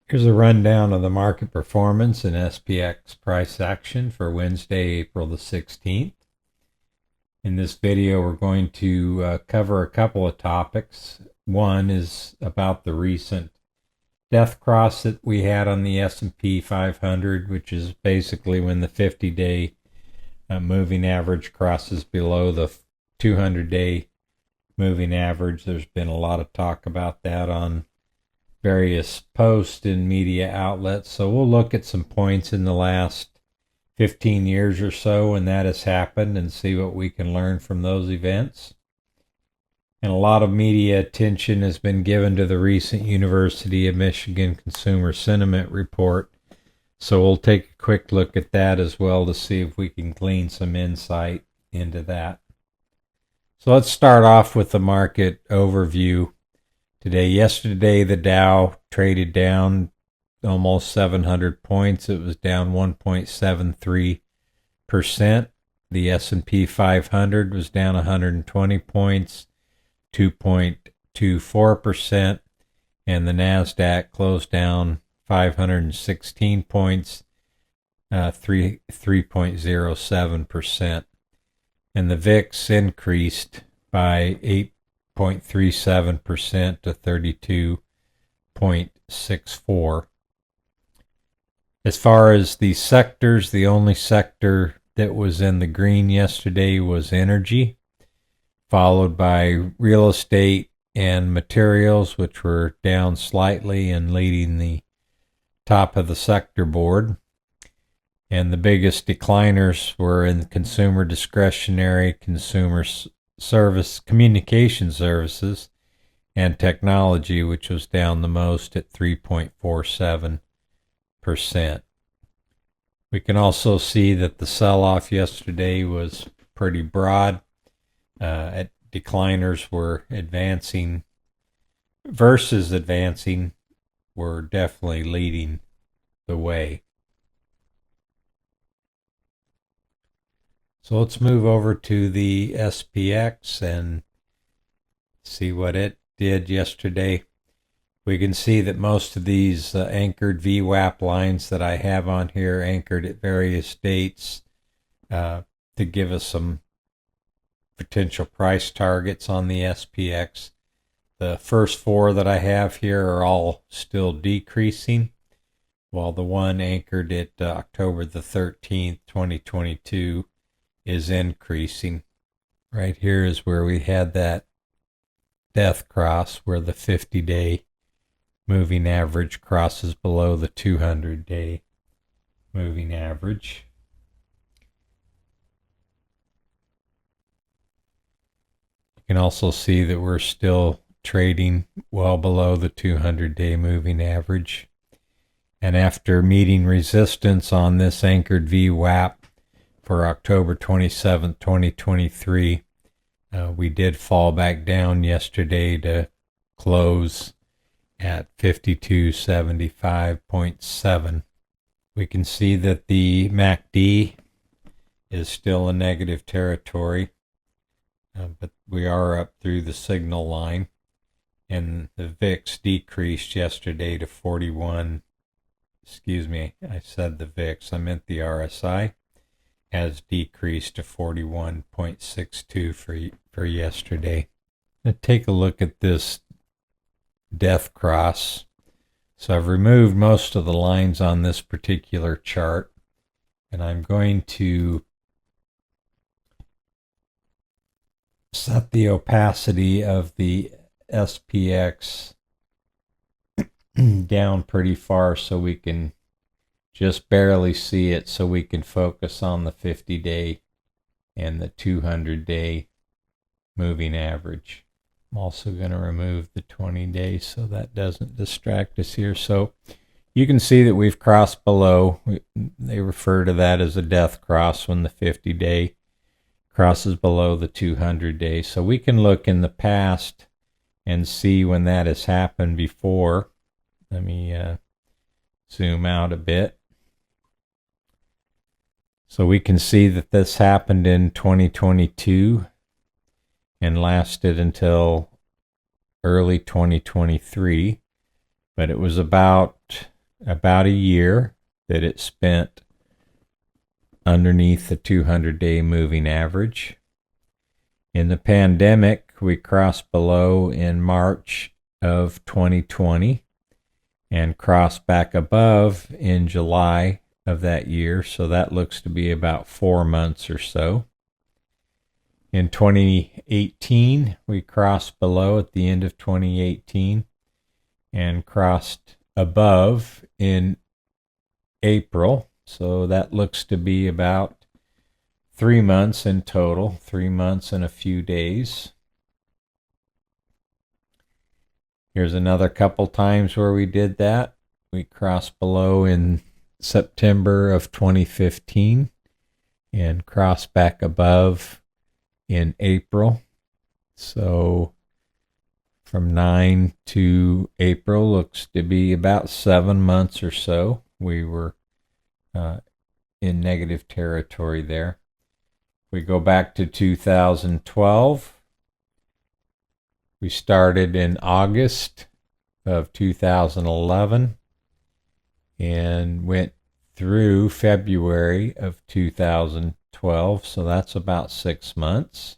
Here's a rundown of the market performance and SPX price action for Wednesday, April the 16th. In this video, we're going to cover a couple of topics. One is about the recent death cross that we had on the S&P 500, which is basically when the 50-day moving average crosses below the 200-day moving average. There's been a lot of talk about that on various posts and media outlets. So we'll look at some points in the last 15 years or so when that has happened and see what we can learn from those events. And a lot of media attention has been given to the recent University of Michigan Consumer Sentiment Report. So we'll take a quick look at that as well to see if we can glean some insight into that. So let's start off with the market overview. Yesterday, the Dow traded down almost 700 points. It was down 1.73%. The S&P 500 was down 120 points, 2.24%. And the NASDAQ closed down 516 points, 3.07%. And the VIX increased by 8.37% to 32.64. As far as the sectors, the only sector that was in the green yesterday was energy, followed by real estate and materials, which were down slightly and leading the top of the sector board. And the biggest decliners were in consumer discretionary, consumer service, communication services, and technology, which was down the most at 3.47%. We can also see that the sell-off yesterday was pretty broad. Decliners were advancing versus advancing were definitely leading the way. So let's move over to the SPX and see what it did yesterday. We can see that most of these anchored VWAP lines that I have on here anchored at various dates to give us some potential price targets on the SPX. The first four that I have here are all still decreasing, while the one anchored at October the 13th, 2022 is increasing. Right here is where we had that death cross where the 50-day moving average crosses below the 200-day moving average. You can also see that we're still trading well below the 200-day moving average. And after meeting resistance on this anchored VWAP for October 27, 2023, we did fall back down yesterday to close at 5275.7. We can see that the MACD is still in negative territory, but we are up through the signal line, and the VIX decreased yesterday to 41. Excuse me, I said the VIX, I meant the RSI. Has decreased to 41.62 for yesterday. Let's take a look at this death cross. So I've removed most of the lines on this particular chart, and I'm going to set the opacity of the SPX down pretty far so we can just barely see it, so we can focus on the 50-day and the 200-day moving average. I'm also going to remove the 20-day so that doesn't distract us here. So you can see that we've crossed below. They refer to that as a death cross when the 50-day crosses below the 200-day. So we can look in the past and see when that has happened before. Let me zoom out a bit. So we can see that this happened in 2022 and lasted until early 2023, but it was about about a year that it spent underneath the 200-day moving average. In the pandemic, we crossed below in March of 2020 and crossed back above in July of that year, so that looks to be about 4 months or so. In 2018, we crossed below at the end of 2018 and crossed above in April, so that looks to be about 3 months in total, 3 months and a few days. Here's another couple times where we did that. We crossed below in September of 2015 and crossed back above in April. So from 9 to April looks to be about 7 months or so. We were in negative territory there. We go back to 2012. We started in August of 2011 and went through February of 2012, so that's about 6 months.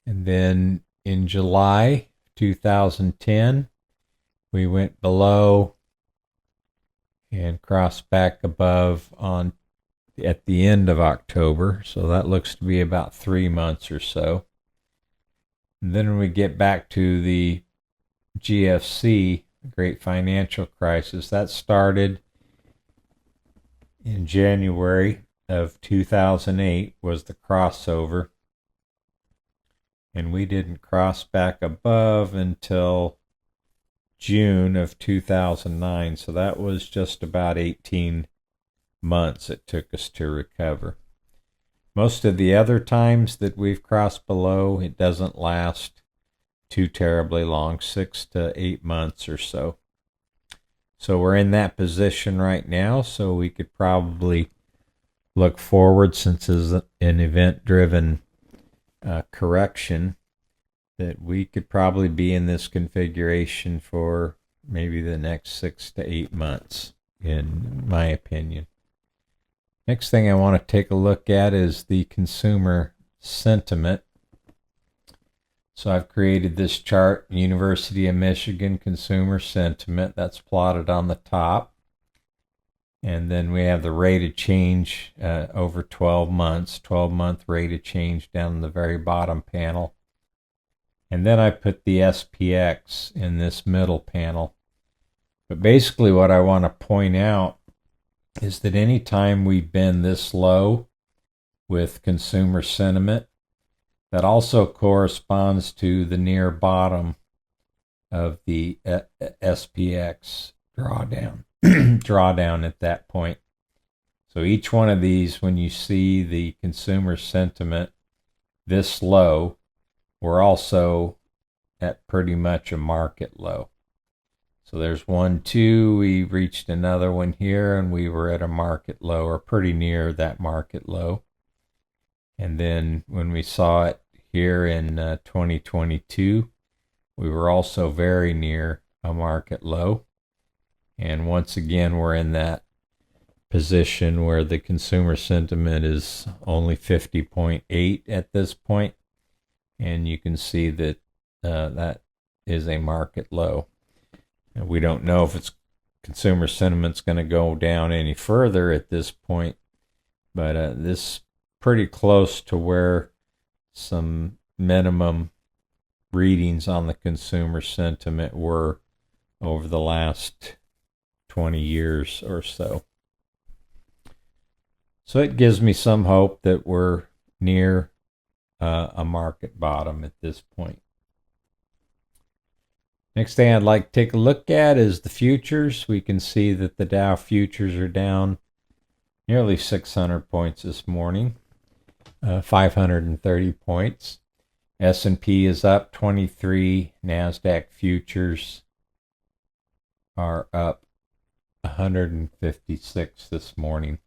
And then in July 2010, we went below and crossed back above at the end of October, so that looks to be about 3 months or so. And then when we get back to the GFC, Great Financial Crisis, that started in January of 2008 was the crossover, and we didn't cross back above until June of 2009, so that was just about 18 months it took us to recover. Most of the other times that we've crossed below, it doesn't last too terribly long, 6 to 8 months or so. So we're in that position right now, so we could probably look forward, since it's an event-driven correction, that we could probably be in this configuration for maybe the next 6 to 8 months, in my opinion. Next thing I want to take a look at is the consumer sentiment. So I've created this chart, University of Michigan consumer sentiment. That's plotted on the top. And then we have the rate of change over 12 months, 12-month rate of change down in the very bottom panel. And then I put the SPX in this middle panel. But basically what I want to point out is that anytime we've been this low with consumer sentiment, that also corresponds to the near bottom of the SPX drawdown, drawdown at that point. So each one of these, when you see the consumer sentiment this low, we're also at pretty much a market low. So there's 1, 2, we reached another one here, and we were at a market low, or pretty near that market low. And then when we saw it here in 2022, we were also very near a market low. And once again, we're in that position where the consumer sentiment is only 50.8 at this point. And you can see that that is a market low. And we don't know if it's consumer sentiment's going to go down any further at this point, but this is pretty close to where some minimum readings on the consumer sentiment were over the last 20 years or so. So it gives me some hope that we're near a market bottom at this point. Next thing I'd like to take a look at is the futures. We can see that the Dow futures are down nearly 600 points this morning, 530 points. S&P is up 23. NASDAQ futures are up 156 this morning.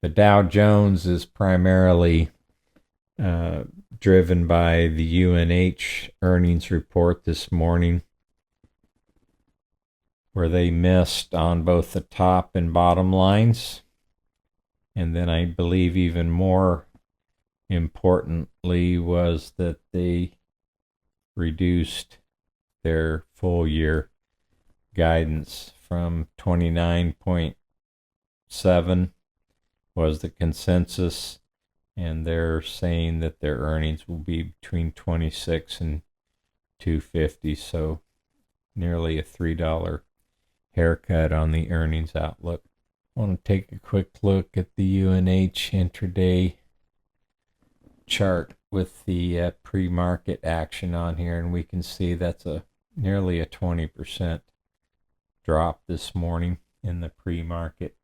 The Dow Jones is primarily driven by the UNH earnings report this morning. where they missed on both the top and bottom lines. And then I believe even more importantly was that they reduced their full year guidance from 29.7 was the consensus, and they're saying that their earnings will be between 26 and 250, so nearly a $3 haircut on the earnings outlook. I want to take a quick look at the UNH intraday chart with the pre-market action on here, and we can see that's nearly a 20% drop this morning in the pre-market.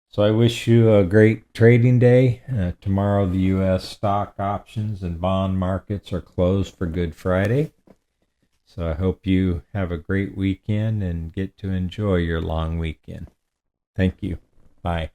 So I wish you a great trading day. Tomorrow the U.S. stock options and bond markets are closed for Good Friday. So I hope you have a great weekend and get to enjoy your long weekend. Thank you. Bye.